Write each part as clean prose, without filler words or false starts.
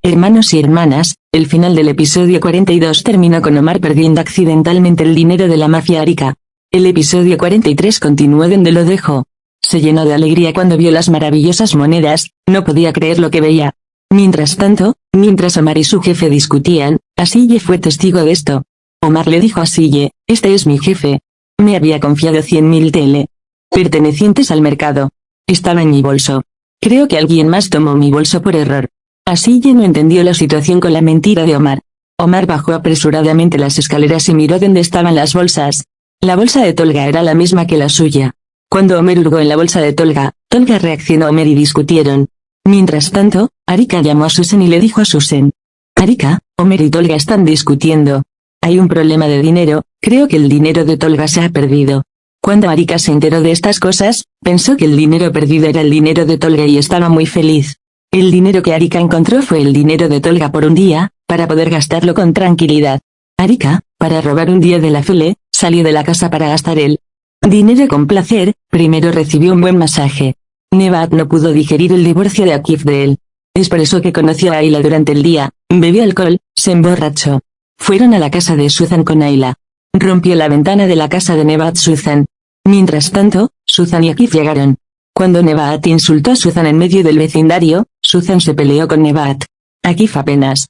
Hermanos y hermanas, el final del episodio 42 terminó con Omar perdiendo accidentalmente el dinero de la mafia arica. El episodio 43 continuó donde lo dejó. Se llenó de alegría cuando vio las maravillosas monedas, no podía creer lo que veía. Mientras tanto, mientras Omar y su jefe discutían, Asille fue testigo de esto. Omar le dijo a Asille, este es mi jefe. Me había confiado 100.000 TL. Pertenecientes al mercado. Estaba en mi bolso. Creo que alguien más tomó mi bolso por error. Asille no entendió la situación con la mentira de Omar. Omar bajó apresuradamente las escaleras y miró dónde estaban las bolsas. La bolsa de Tolga era la misma que la suya. Cuando Omar hurgó en la bolsa de Tolga, Tolga reaccionó a Omar y discutieron. Mientras tanto, Arika llamó a Susan y le dijo a Susan. Arika, Omar y Tolga están discutiendo. Hay un problema de dinero, creo que el dinero de Tolga se ha perdido. Cuando Arika se enteró de estas cosas, pensó que el dinero perdido era el dinero de Tolga y estaba muy feliz. El dinero que Arika encontró fue el dinero de Tolga por un día, para poder gastarlo con tranquilidad. Arika, para robar un día de la Fele, salió de la casa para gastar el dinero con placer. Primero recibió un buen masaje. Nevat no pudo digerir el divorcio de Akif de él. Es por eso que conoció a Ayla durante el día, bebió alcohol, se emborrachó. Fueron a la casa de Susan con Ayla. Rompió la ventana de la casa de Nevat Susan. Mientras tanto, Susan y Akif llegaron. Cuando Nevat insultó a Susan en medio del vecindario, Susan se peleó con Nevat. Akif apenas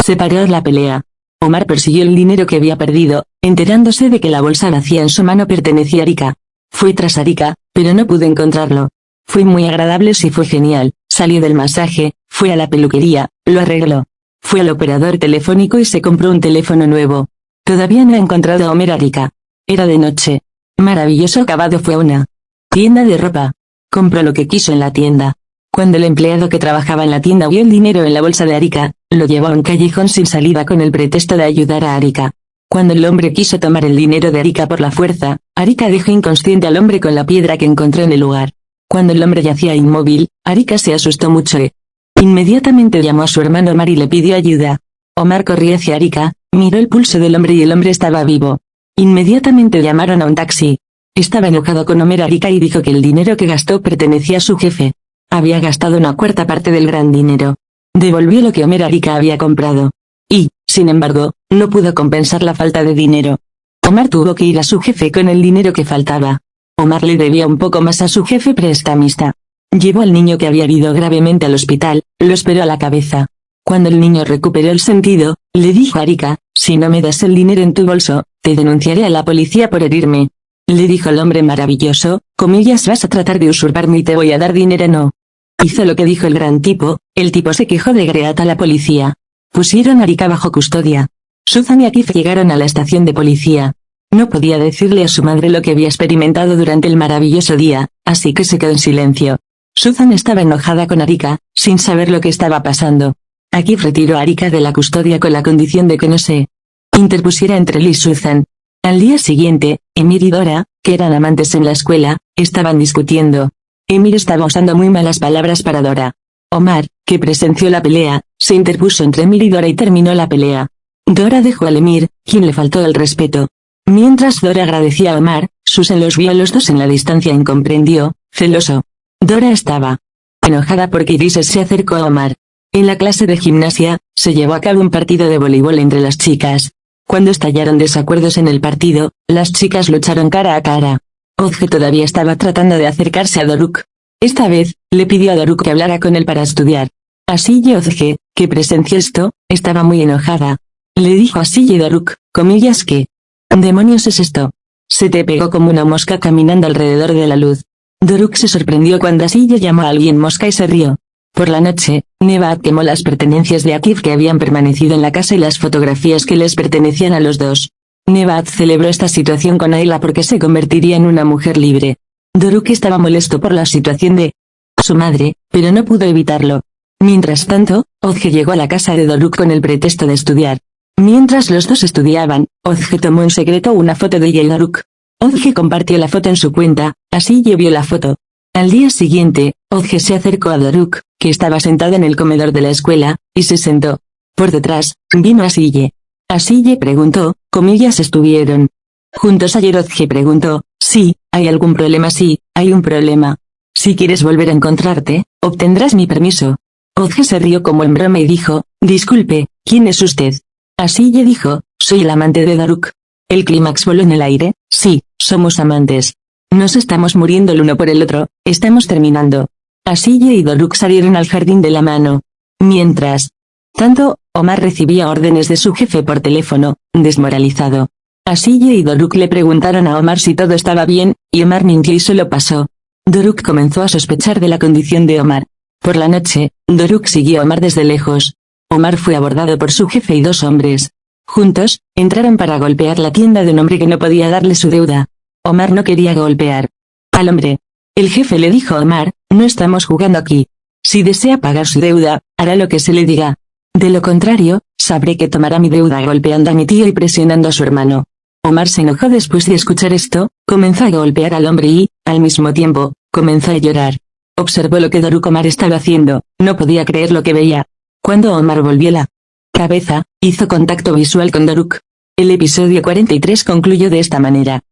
separó la pelea. Omar persiguió el dinero que había perdido, enterándose de que la bolsa vacía en su mano pertenecía a Arika. Fue tras Arika, pero no pudo encontrarlo. Fue muy agradable, sí fue genial, salió del masaje, fue a la peluquería, lo arregló. Fue al operador telefónico y se compró un teléfono nuevo. Todavía no ha encontrado a Omar Arika. Era de noche. Maravilloso acabado. Fue a una tienda de ropa. Compró lo que quiso en la tienda. Cuando el empleado que trabajaba en la tienda vio el dinero en la bolsa de Arika, lo llevó a un callejón sin salida con el pretexto de ayudar a Arika. Cuando el hombre quiso tomar el dinero de Arika por la fuerza, Arika dejó inconsciente al hombre con la piedra que encontró en el lugar. Cuando el hombre yacía inmóvil, Arika se asustó mucho e inmediatamente llamó a su hermano Omar y le pidió ayuda. Omar corrió hacia Arika, miró el pulso del hombre y el hombre estaba vivo. Inmediatamente llamaron a un taxi. Estaba enojado con Omar Arika y dijo que el dinero que gastó pertenecía a su jefe. Había gastado una cuarta parte del gran dinero. Devolvió lo que Omar Arika había comprado. Y, sin embargo, no pudo compensar la falta de dinero. Omar tuvo que ir a su jefe con el dinero que faltaba. Omar le debía un poco más a su jefe prestamista. Llevó al niño que había herido gravemente al hospital, lo esperó a la cabeza. Cuando el niño recuperó el sentido, le dijo a Arika, si no me das el dinero en tu bolso, te denunciaré a la policía por herirme. Le dijo el hombre maravilloso, comillas, vas a tratar de usurparme y te voy a dar dinero. No. Hizo lo que dijo el gran tipo, el tipo se quejó de Great a la policía. Pusieron a Arika bajo custodia. Susan y Akif llegaron a la estación de policía. No podía decirle a su madre lo que había experimentado durante el maravilloso día, así que se quedó en silencio. Susan estaba enojada con Arika, sin saber lo que estaba pasando. Akif retiró a Arika de la custodia con la condición de que no se interpusiera entre él y Susan. Al día siguiente, Emir y Dora, que eran amantes en la escuela, estaban discutiendo. Emir estaba usando muy malas palabras para Dora. Omar, que presenció la pelea, se interpuso entre Emir y Dora y terminó la pelea. Dora dejó al Emir, quien le faltó el respeto. Mientras Dora agradecía a Omar, Susan los vio a los dos en la distancia y comprendió, celoso. Dora estaba enojada porque Iris se acercó a Omar. En la clase de gimnasia, se llevó a cabo un partido de voleibol entre las chicas. Cuando estallaron desacuerdos en el partido, las chicas lucharon cara a cara. Ozge todavía estaba tratando de acercarse a Doruk. Esta vez, le pidió a Doruk que hablara con él para estudiar. Asille Ozge, que presenció esto, estaba muy enojada. Le dijo a Asille Doruk, comillas, ¿qué demonios es esto? Se te pegó como una mosca caminando alrededor de la luz. Doruk se sorprendió cuando Asille llamó a alguien mosca y se rió. Por la noche, Nevat quemó las pertenencias de Akif que habían permanecido en la casa y las fotografías que les pertenecían a los dos. Nevat celebró esta situación con Ayla porque se convertiría en una mujer libre. Doruk estaba molesto por la situación de su madre, pero no pudo evitarlo. Mientras tanto, Ozge llegó a la casa de Doruk con el pretexto de estudiar. Mientras los dos estudiaban, Ozge tomó en secreto una foto de ella y Doruk. Ozge compartió la foto en su cuenta, así vio la foto. Al día siguiente, Ozge se acercó a Doruk, que estaba sentado en el comedor de la escuela, y se sentó. Por detrás, vino Asille. Asille preguntó, comillas, ¿estuvieron juntos ayer? Ozge preguntó, sí, ¿hay algún problema? Sí, hay un problema. Si quieres volver a encontrarte, obtendrás mi permiso. Podge se rió como en broma y dijo, disculpe, ¿quién es usted? Asille dijo, soy el amante de Daruk. El clímax voló en el aire, sí, somos amantes. Nos estamos muriendo el uno por el otro, estamos terminando. Asille y Daruk salieron al jardín de la mano. Mientras tanto, Omar recibía órdenes de su jefe por teléfono, desmoralizado. Asille y Daruk le preguntaron a Omar si todo estaba bien, y Omar mintió y se lo pasó. Daruk comenzó a sospechar de la condición de Omar. Por la noche, Daruk siguió a Omar desde lejos. Omar fue abordado por su jefe y dos hombres. Juntos, entraron para golpear la tienda de un hombre que no podía darle su deuda. Omar no quería golpear al hombre. El jefe le dijo a Omar, no estamos jugando aquí. Si desea pagar su deuda, hará lo que se le diga. De lo contrario, sabré que tomará mi deuda golpeando a mi tío y presionando a su hermano. Omar se enojó después de escuchar esto, comenzó a golpear al hombre y, al mismo tiempo, comenzó a llorar. Observó lo que Daruk Omar estaba haciendo, no podía creer lo que veía. Cuando Omar volvió la cabeza, hizo contacto visual con Daruk. El episodio 43 concluyó de esta manera.